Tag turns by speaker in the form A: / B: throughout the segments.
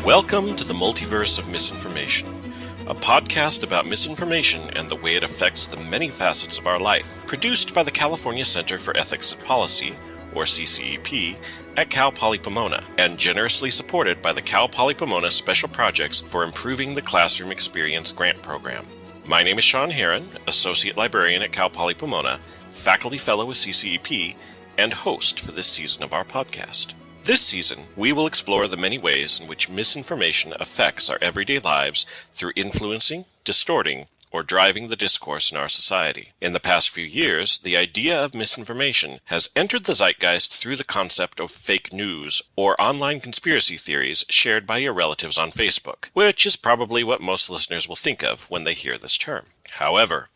A: Welcome to the Multiverse of Misinformation, a podcast about misinformation and the way it affects the many facets of our life, produced by the California Center for Ethics and Policy, or CCEP, at Cal Poly Pomona, and generously supported by the Cal Poly Pomona Special Projects for Improving the Classroom Experience Grant Program. My name is Sean Herron, Associate Librarian at Cal Poly Pomona, Faculty Fellow with CCEP, and host for this season of our podcast. This season, we will explore the many ways in which misinformation affects our everyday lives through influencing, distorting, or driving the discourse in our society. In the past few years, the idea of misinformation has entered the zeitgeist through the concept of fake news or online conspiracy theories shared by your relatives on Facebook, which is probably what most listeners will think of when they hear this term. However,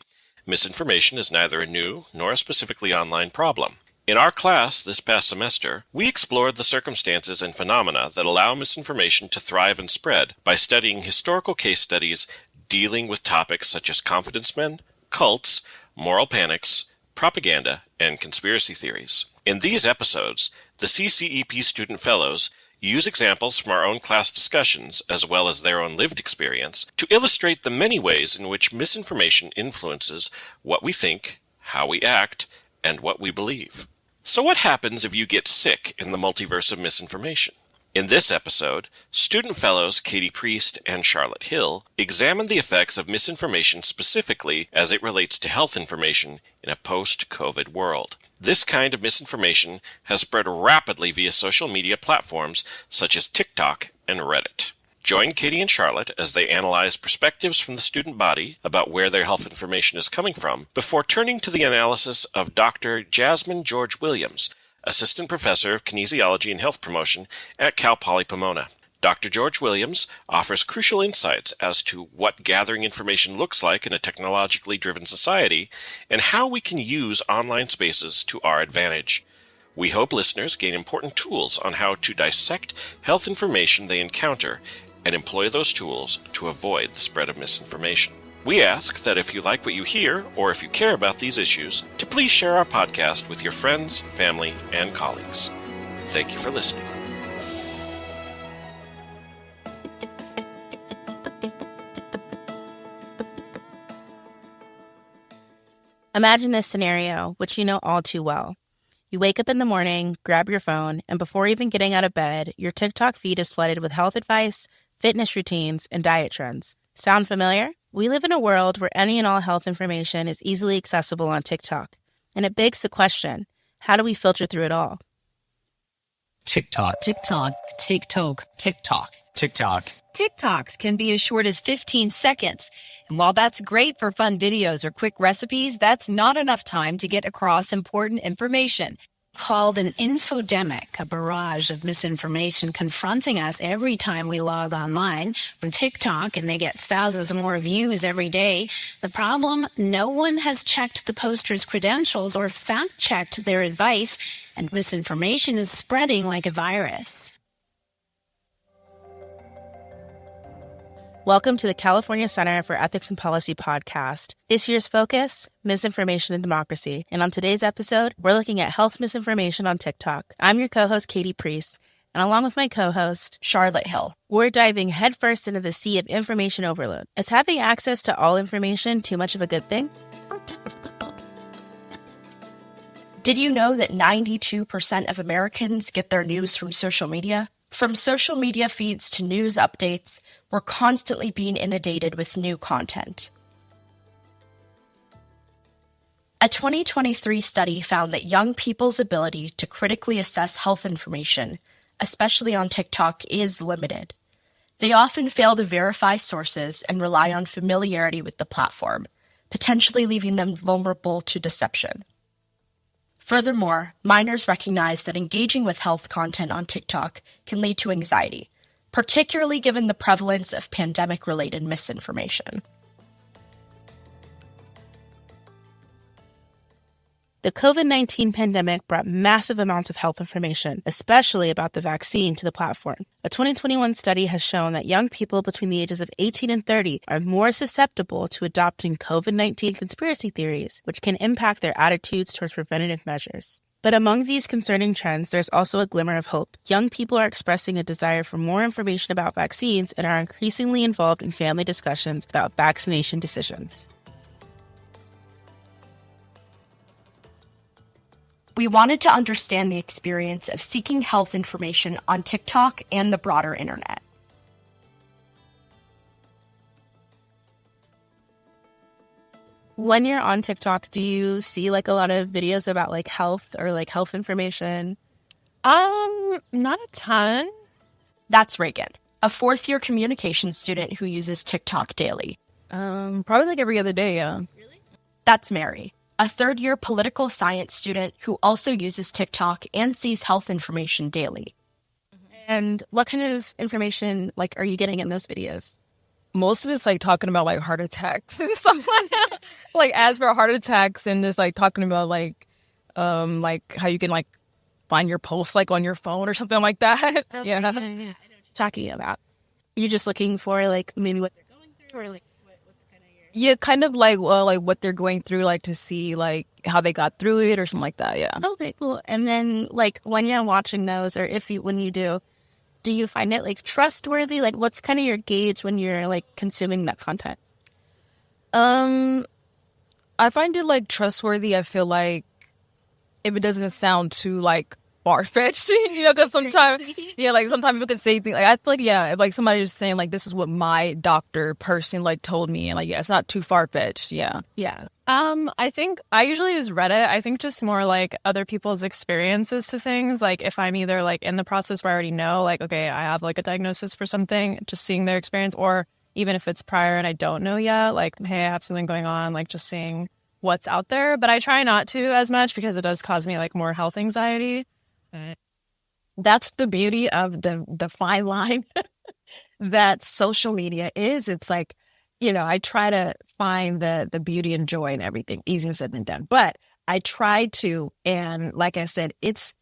A: misinformation is neither a new nor a specifically online problem. In our class this past semester, we explored the circumstances and phenomena that allow misinformation to thrive and spread by studying historical case studies dealing with topics such as confidence men, cults, moral panics, propaganda, and conspiracy theories. In these episodes, the CCEP student fellows use examples from our own class discussions, as well as their own lived experience, to illustrate the many ways in which misinformation influences what we think, how we act, and what we believe. So what happens if you get sick in the multiverse of misinformation? In this episode, student fellows Katie Priest and Charlotte Hill examine the effects of misinformation specifically as it relates to health information in a post-COVID world. This kind of misinformation has spread rapidly via social media platforms such as TikTok and Reddit. Join Katie and Charlotte as they analyze perspectives from the student body about where their health information is coming from before turning to the analysis of Dr. Jasmine George Williams, Assistant Professor of Kinesiology and Health Promotion at Cal Poly Pomona. Dr. George Williams offers crucial insights as to what gathering information looks like in a technologically driven society and how we can use online spaces to our advantage. We hope listeners gain important tools on how to dissect health information they encounter and employ those tools to avoid the spread of misinformation. We ask that if you like what you hear, or if you care about these issues, to please share our podcast with your friends, family, and colleagues. Thank you for listening.
B: Imagine this scenario, which you know all too well. You wake up in the morning, grab your phone, and before even getting out of bed, your TikTok feed is flooded with health advice, fitness routines, and diet trends. Sound familiar? We live in a world where any and all health information is easily accessible on TikTok. And it begs the question, how do we filter through it all?
C: TikTok.
D: TikToks can be as short as 15 seconds. And while that's great for fun videos or quick recipes, that's not enough time to get across important information.
E: Called an infodemic, a barrage of misinformation confronting us every time we log online from TikTok, and they get thousands more views every day. The problem, no one has checked the poster's credentials or fact-checked their advice, and misinformation is spreading like a virus.
B: Welcome to the California Center for Ethics and Policy podcast. This year's focus, misinformation and democracy. And on today's episode, we're looking at health misinformation on TikTok. I'm your co-host, Katie Priest, and along with my co-host,
D: Charlotte Hill.
B: We're diving headfirst into the sea of information overload. Is having access to all information too much of a good thing?
F: Did you know that 92% of Americans get their news from social media? From social media feeds to news updates, we're constantly being inundated with new content. A 2023 study found that young people's ability to critically assess health information, especially on TikTok, is limited. They often fail to verify sources and rely on familiarity with the platform, potentially leaving them vulnerable to deception. Furthermore, minors recognize that engaging with health content on TikTok can lead to anxiety, particularly given the prevalence of pandemic-related misinformation.
B: The COVID-19 pandemic brought massive amounts of health information, especially about the vaccine, to the platform. A 2021 study has shown that young people between the ages of 18 and 30 are more susceptible to adopting COVID-19 conspiracy theories, which can impact their attitudes towards preventative measures. But among these concerning trends, there's also a glimmer of hope. Young people are expressing a desire for more information about vaccines and are increasingly involved in family discussions about vaccination decisions.
F: We wanted to understand the experience of seeking health information on TikTok and the broader internet.
B: When you're on TikTok, do you see like a lot of videos about like health or like health information?
G: Not a ton.
F: That's Reagan, a fourth-year communications student who uses TikTok daily.
G: Probably like every other day, yeah.
F: Really? That's Mary, a third-year political science student who also uses TikTok and sees health information daily.
B: And what kind of information like are you getting in those videos?
G: Most of it's like talking about like heart attacks and stuff like that. Like as for heart attacks and just like talking about like how you can like find your pulse like on your phone or something like that.
B: Okay,
G: yeah.
B: I know what you're talking about. You're just looking for like maybe what they're going through or like what's kind of your...
G: Yeah, kind of like like what they're going through, like to see like how they got through it or something like that. Yeah.
B: Okay, cool. And then like when you're watching those or when you do you find it like trustworthy? Like what's kind of your gauge when you're like consuming that content?
G: I find it like trustworthy. I feel like if it doesn't sound too like far-fetched, because sometimes, like sometimes people can say things like, I feel like, if like somebody was saying like, this is what my doctor person like told me, and like, it's not too far-fetched. Yeah.
H: I think I usually use Reddit. I think just more like other people's experiences to things. Like if I'm either like in the process where I already know, like, okay, I have like a diagnosis for something, just seeing their experience, or even if it's prior and I don't know yet, like, hey, I have something going on, like just seeing what's out there. But I try not to as much because it does cause me like more health anxiety.
I: That's the beauty of the fine line that social media is. It's like, I try to find the beauty and joy in everything. Easier said than done. But I try to, and like I said, it's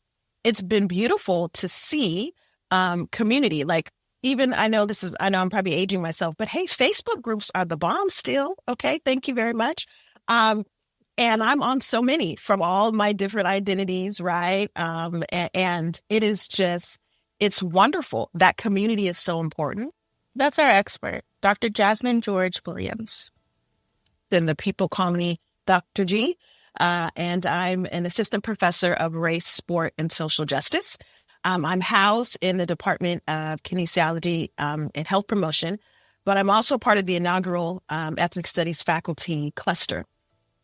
I: been beautiful to see community. Like even I know I'm probably aging myself, but hey, Facebook groups are the bomb still. Okay, thank you very much. And I'm on so many from all my different identities, right? And it is it's wonderful. That community is so important.
B: That's our expert, Dr. Jasmine George Williams.
I: Then the people call me Dr. G, and I'm an assistant professor of race, sport, and social justice. I'm housed in the Department of Kinesiology and Health Promotion, but I'm also part of the inaugural Ethnic Studies faculty cluster.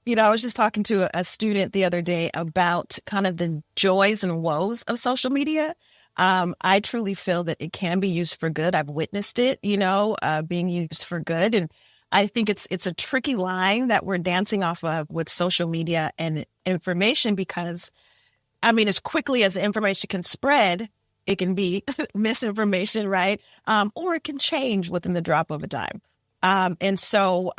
I: I was just talking to a student the other day about kind of the joys and woes of social media. I truly feel that it can be used for good. I've witnessed it, being used for good. And I think it's a tricky line that we're dancing off of with social media and information because, as quickly as the information can spread, it can be misinformation, right? Or it can change within the drop of a dime. And so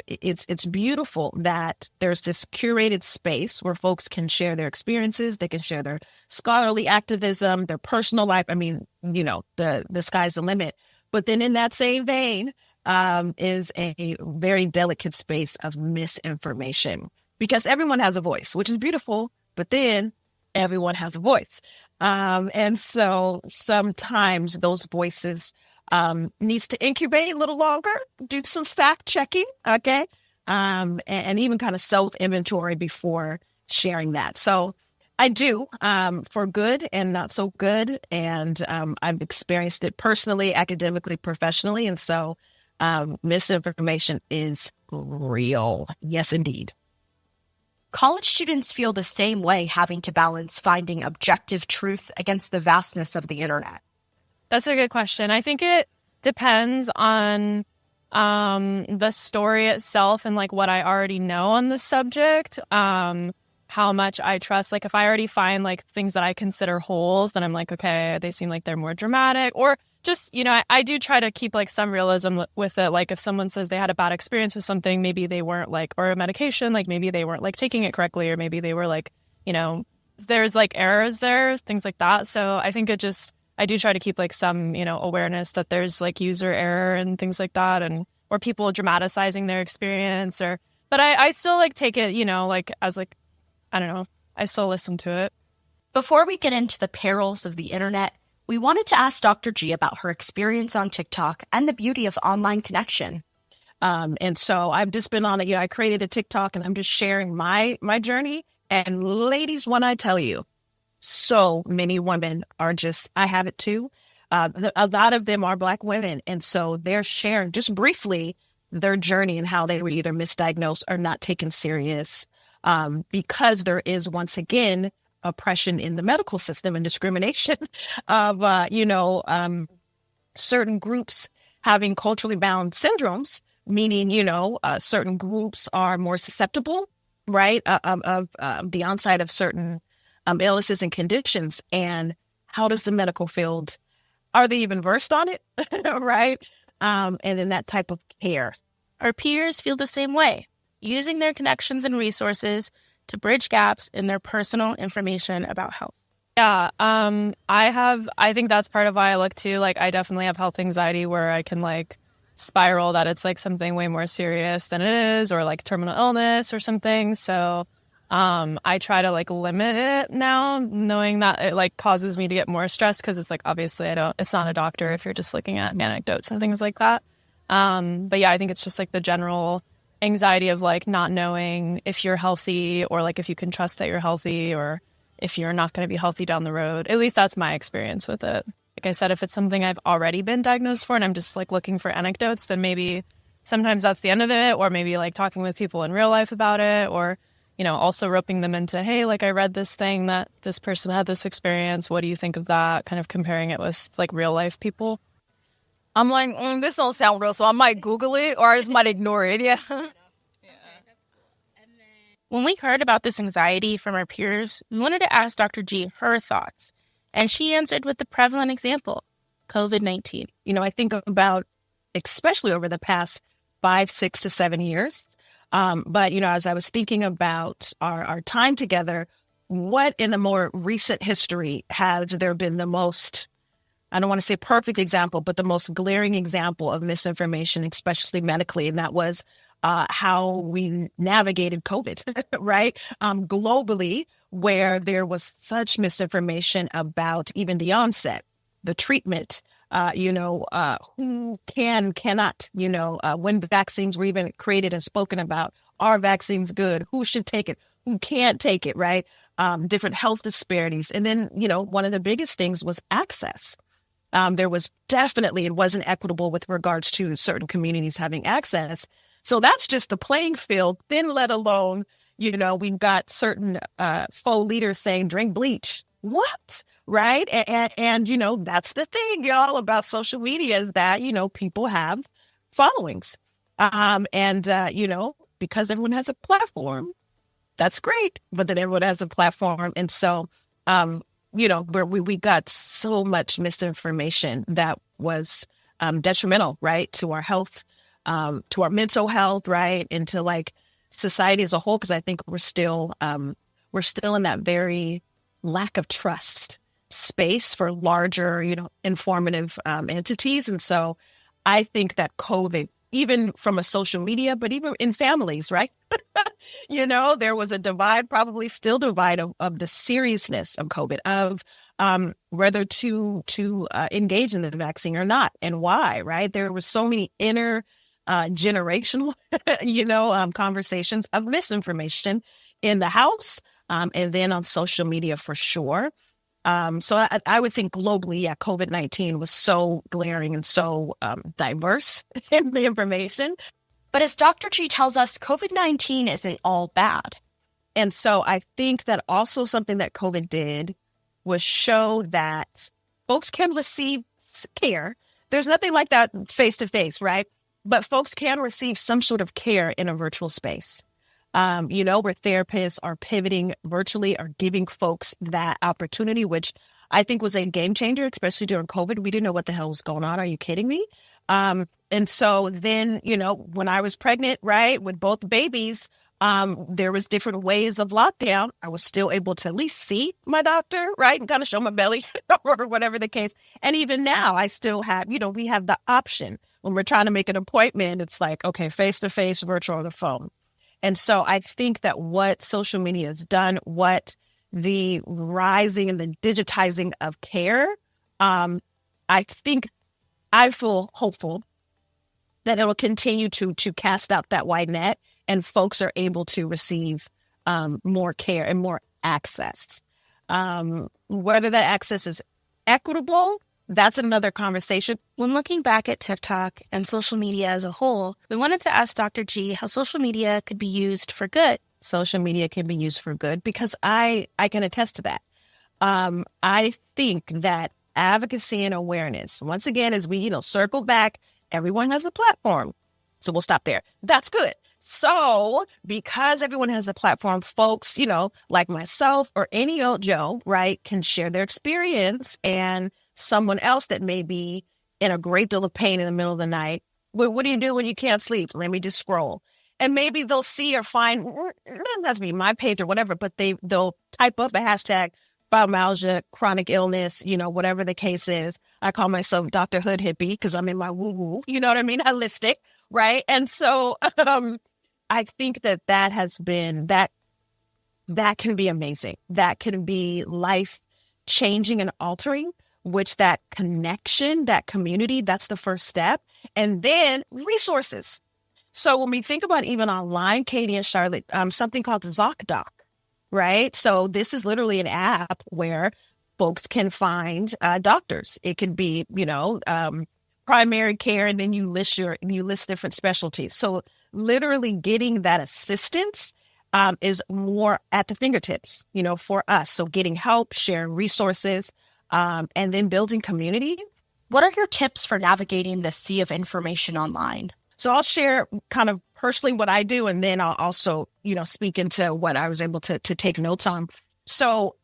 I: it's beautiful that there's this curated space where folks can share their experiences. They can share their scholarly activism, their personal life. The sky's the limit. But then in that same vein is a very delicate space of misinformation because everyone has a voice, which is beautiful. But then everyone has a voice. And so sometimes those voices needs to incubate a little longer, do some fact checking, okay? And even kind of self-inventory before sharing that. So I do for good and not so good. And I've experienced it personally, academically, professionally. And so misinformation is real. Yes, indeed.
F: College students feel the same way, having to balance finding objective truth against the vastness of the internet.
H: That's a good question. I think it depends on the story itself and like what I already know on the subject, how much I trust. Like if I already find like things that I consider holes, then I'm like, okay, they seem like they're more dramatic. Or just, I do try to keep like some realism with it. Like if someone says they had a bad experience with something, maybe they weren't like, or a medication, like maybe they weren't like taking it correctly, or maybe they were like, there's like errors there, things like that. So I think I do try to keep like some, awareness that there's like user error and things like that, or people dramatizing their experience, but I still like take it, like as like, I don't know, I still listen to it.
F: Before we get into the perils of the internet, we wanted to ask Dr. G about her experience on TikTok and the beauty of online connection.
I: And so I've just been on it. I created a TikTok and I'm just sharing my journey. And ladies, when I tell you, so many women are just, I have it too. A lot of them are Black women. And so they're sharing just briefly their journey and how they were either misdiagnosed or not taken serious, because there is, once again, oppression in the medical system and discrimination of, certain groups having culturally bound syndromes, meaning, certain groups are more susceptible, right, of the onset of certain illnesses and conditions. And how does the medical field, are they even versed on it, right? And in that type of care.
B: Our peers feel the same way, using their connections and resources to bridge gaps in their personal information about health.
H: Yeah, I think that's part of why I look too. Like, I definitely have health anxiety where I can spiral that it's something way more serious than it is, or terminal illness or something. So I try to limit it now, knowing that it causes me to get more stressed, because it's obviously it's not a doctor if you're just looking at anecdotes and things like that. But yeah, I think it's just the general anxiety of not knowing if you're healthy, or if you can trust that you're healthy, or if you're not going to be healthy down the road. At least that's my experience with it. Like I said, if it's something I've already been diagnosed for and I'm just looking for anecdotes, then maybe sometimes that's the end of it, or maybe talking with people in real life about it, or also roping them into, hey, I read this thing that this person had this experience. What do you think of that? Kind of comparing it with real life people.
G: I'm this don't sound real, so I might Google it, or I just might ignore it. Yeah.
B: When we heard about this anxiety from our peers, we wanted to ask Dr. G her thoughts, and she answered with the prevalent example, COVID-19.
I: I think about, especially over the past 5, 6 to 7 years. But, as I was thinking about our time together, what in the more recent history has there been the most, I don't want to say perfect example, but the most glaring example of misinformation, especially medically, and that was how we navigated COVID, right? Globally, where there was such misinformation about even the onset, the treatment, who cannot, when vaccines were even created and spoken about, are vaccines good? Who should take it? Who can't take it, right? Different health disparities. And then, one of the biggest things was access. There was definitely, it wasn't equitable with regards to certain communities having access. So that's just the playing field. Then let alone, we've got certain faux leaders saying, drink bleach. What? Right. And that's the thing, y'all, about social media is that, people have followings. Because everyone has a platform, that's great. But then everyone has a platform. And so, where we got so much misinformation that was detrimental, right, to our health, to our mental health, right, and to society as a whole, because I think we're still in that very lack of trust space for larger, informative entities. And so I think that COVID, even from a social media, but even in families, right? There was a divide, probably still divide of the seriousness of COVID, of whether to engage in the vaccine or not, and why, right? There were so many generational, conversations of misinformation in the house, and then on social media for sure. So I would think globally, COVID-19 was so glaring and so diverse in the information.
F: But as Dr. G tells us, COVID-19 isn't all bad.
I: And so I think that also something that COVID did was show that folks can receive care. There's nothing like that face-to-face, right? But folks can receive some sort of care in a virtual space. Where therapists are pivoting virtually, are giving folks that opportunity, which I think was a game changer, especially during COVID. We didn't know what the hell was going on. Are you kidding me? And so then, when I was pregnant, right, with both babies, there was different ways of lockdown. I was still able to at least see my doctor, right, and kind of show my belly or whatever the case. And even now, I still have, we have the option when we're trying to make an appointment. It's okay, face-to-face, virtual, or the phone. And so I think that what social media has done, what the rising and the digitizing of care, I think I feel hopeful that it will continue to cast out that wide net and folks are able to receive more care and more access. Whether that access is equitable, that's another conversation.
B: When looking back at TikTok and social media as a whole, we wanted to ask Dr. G how social media could be used for good.
I: Social media can be used for good because I can attest to that. I think that advocacy and awareness, once again, as we, circle back, everyone has a platform. So we'll stop there. That's good. So because everyone has a platform, folks, like myself or any old Joe, right, can share their experience, and someone else that may be in a great deal of pain in the middle of the night. What do you do when you can't sleep? Let me just scroll. And maybe they'll see or find, it doesn't have to be my page or whatever, but they'll type up a hashtag fibromyalgia, chronic illness, whatever the case is. I call myself Dr. Hood Hippie because I'm in my woo-woo, you know what I mean? Holistic, right? And so I think that has been, that can be amazing. That can be life-changing and altering, which that connection, that community, that's the first step. And then resources. So when we think about even online, Katie and Charlotte, something called ZocDoc, right? So this is literally an app where folks can find doctors. It could be, primary care, and then you list different specialties. So literally getting that assistance is more at the fingertips, for us. So getting help, sharing resources, and then building community.
F: What are your tips for navigating the sea of information online?
I: So I'll share kind of personally what I do, and then I'll also, speak into what I was able to take notes on. So,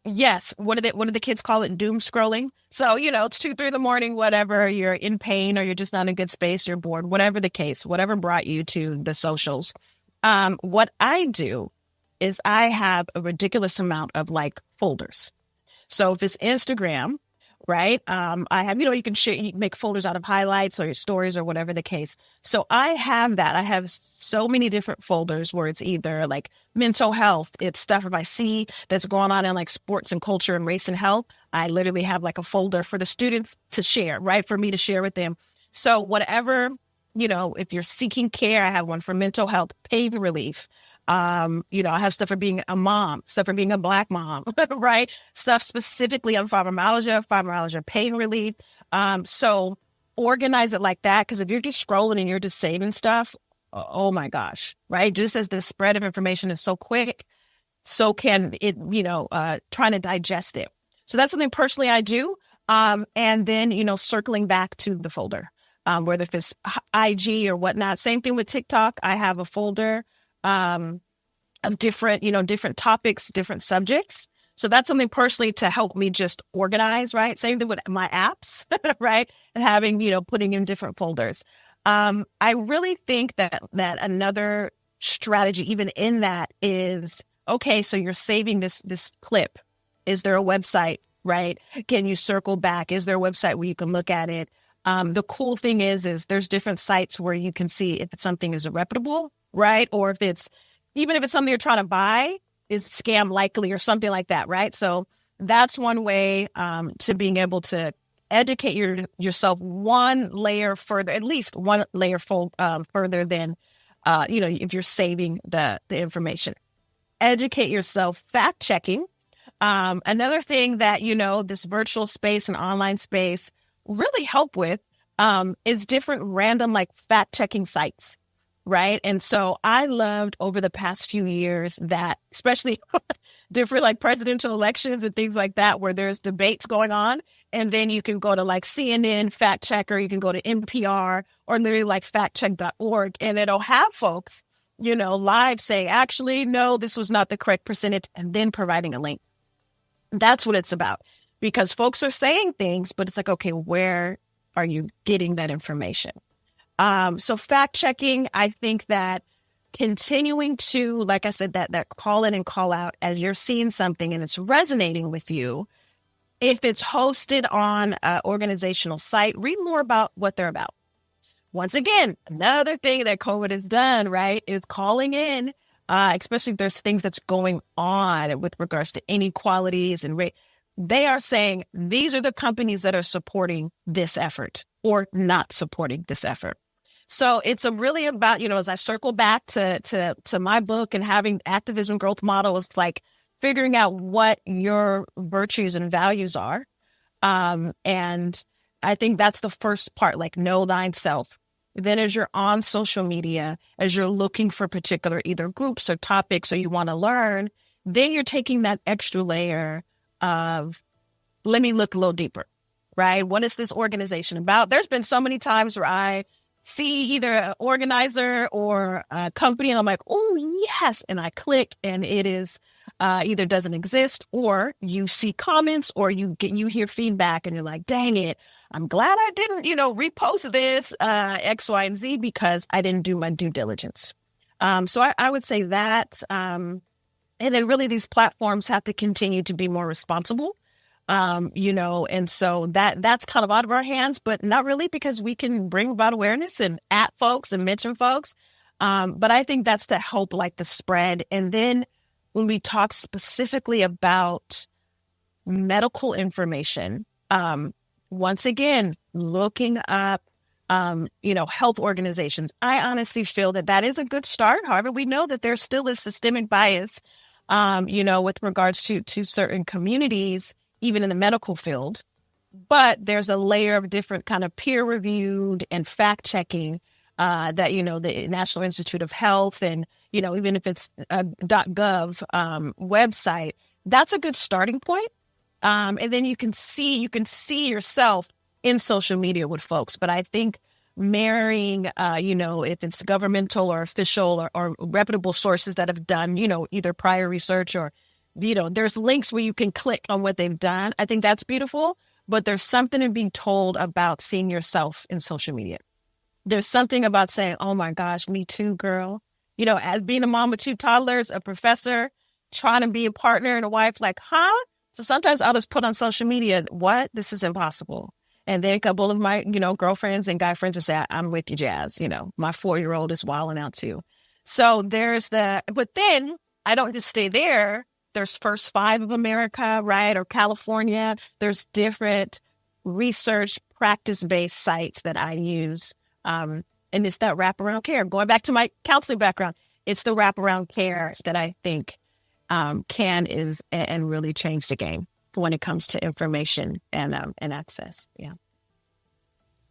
I: yes, what do the kids call it? Doom scrolling. So, it's 2, 3 in the morning, whatever, you're in pain or you're just not in a good space, you're bored, whatever the case, whatever brought you to the socials. What I do is I have a ridiculous amount of folders. So if it's Instagram, right? I have, you can make folders out of highlights or your stories or whatever the case. So I have that. I have so many different folders where it's either mental health. It's stuff if I see that's going on in sports and culture and race and health. I literally have a folder for the students to share, right? For me to share with them. So whatever, if you're seeking care, I have one for mental health, pain relief. I have stuff for being a mom, stuff for being a Black mom, right? Stuff specifically on fibromyalgia, pain relief. So organize it like that. Because if you're just scrolling and you're just saving stuff, oh my gosh, right? Just as the spread of information is so quick, so can it, trying to digest it. So that's something personally I do. And then, circling back to the folder, whether if it's IG or whatnot. Same thing with TikTok. I have a folder of different topics, different subjects. So that's something personally to help me just organize, right? Same thing with my apps, right? And having, putting in different folders. I really think that another strategy, even in that, is, okay, so you're saving this clip. Is there a website, right? Can you circle back? Is there a website where you can look at it? The cool thing is there's different sites where you can see if something is reputable, right? Or even if it's something you're trying to buy, is scam likely or something like that, right? So that's one way to being able to educate yourself one layer further, at least one layer further than, if you're saving the information. Educate yourself, fact checking. Another thing that, this virtual space and online space really help with is different random fact checking sites. Right. And so I loved over the past few years that, especially different presidential elections and things like that, where there's debates going on. And then you can go to CNN fact checker, you can go to NPR or literally factcheck.org, and it'll have folks, live saying, actually, no, this was not the correct percentage, and then providing a link. That's what it's about, because folks are saying things, but it's okay, where are you getting that information? So fact checking, I think that continuing to, like I said, that call in and call out as you're seeing something and it's resonating with you. If it's hosted on an organizational site, read more about what they're about. Once again, another thing that COVID has done, right, is calling in especially if there's things that's going on with regards to inequalities and rate. They are saying these are the companies that are supporting this effort or not supporting this effort. So it's really about, as I circle back to my book and having activism growth model, is like figuring out what your virtues and values are. And I think that's the first part, like know thyself. Then as you're on social media, as you're looking for particular either groups or topics or you want to learn, then you're taking that extra layer of, let me look a little deeper, right? What is this organization about? There's been so many times where I see either an organizer or a company and I'm like, oh, yes. And I click and it is either doesn't exist, or you see comments or you hear feedback and you're like, dang it, I'm glad I didn't, repost this X, Y, and Z because I didn't do my due diligence. So I would say that. And then really these platforms have to continue to be more responsible. And so that's kind of out of our hands, but not really, because we can bring about awareness and at folks and mention folks. But I think that's to help like the spread. And then when we talk specifically about medical information, once again, looking up, health organizations, I honestly feel that is a good start. However, we know that there still is systemic bias, with regards to certain communities, even in the medical field. But there's a layer of different kind of peer reviewed and fact checking that, the National Institute of Health and, even if it's a .gov website, that's a good starting point. And then you can see yourself in social media with folks. But I think marrying, if it's governmental or official or reputable sources that have done, either prior research or, there's links where you can click on what they've done. I think that's beautiful. But there's something in being told about seeing yourself in social media. There's something about saying, oh my gosh, me too, girl. As being a mom with 2 toddlers, a professor, trying to be a partner and a wife, like, huh? So sometimes I'll just put on social media, what? This is impossible. And then a couple of my, girlfriends and guy friends will say, I'm with you, Jazz. My 4-year-old is wilding out too. So there's but then I don't just stay there. There's First 5 of America, right? Or California. There's different research practice-based sites that I use. And it's that wraparound care. Going back to my counseling background, it's the wraparound care that I think can really change the game when it comes to information and access. Yeah.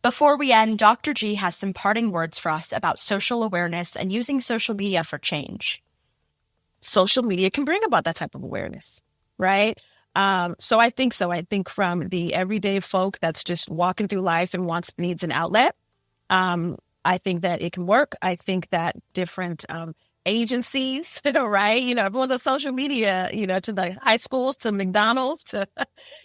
F: Before we end, Dr. G has some parting words for us about social awareness and using social media for change.
I: Social media can bring about that type of awareness, right? So I think from the everyday folk that's just walking through life and needs an outlet, I think that it can work. I think that different agencies, right? Everyone's on social media, to the high schools, to McDonald's, to,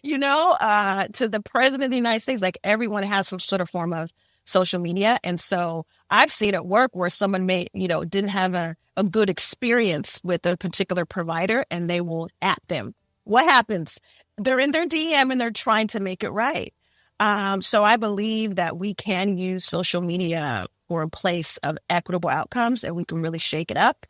I: to the president of the United States, like everyone has some sort of form of social media. And so I've seen it work where someone may, didn't have a good experience with a particular provider and they will at them. What happens? They're in their DM and they're trying to make it right. So I believe that we can use social media for a place of equitable outcomes and we can really shake it up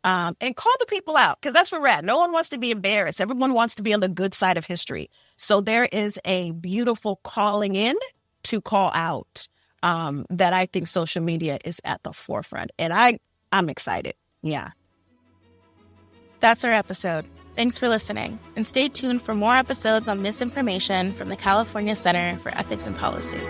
I: and call the people out, because that's where we're at. No one wants to be embarrassed. Everyone wants to be on the good side of history. So there is a beautiful calling in to call out that I think social media is at the forefront. And I'm excited. Yeah.
B: That's our episode. Thanks for listening, and stay tuned for more episodes on misinformation from the California Center for Ethics and Policy.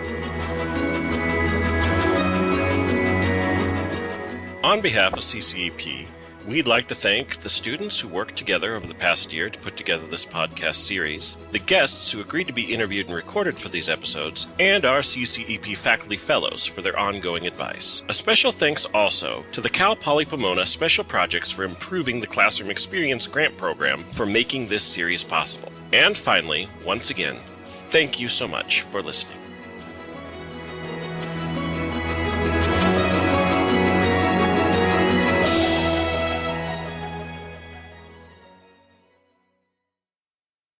A: On behalf of CCEP, we'd like to thank the students who worked together over the past year to put together this podcast series, the guests who agreed to be interviewed and recorded for these episodes, and our CCEP faculty fellows for their ongoing advice. A special thanks also to the Cal Poly Pomona Special Projects for improving the Classroom Experience Grant Program for making this series possible. And finally, once again, thank you so much for listening.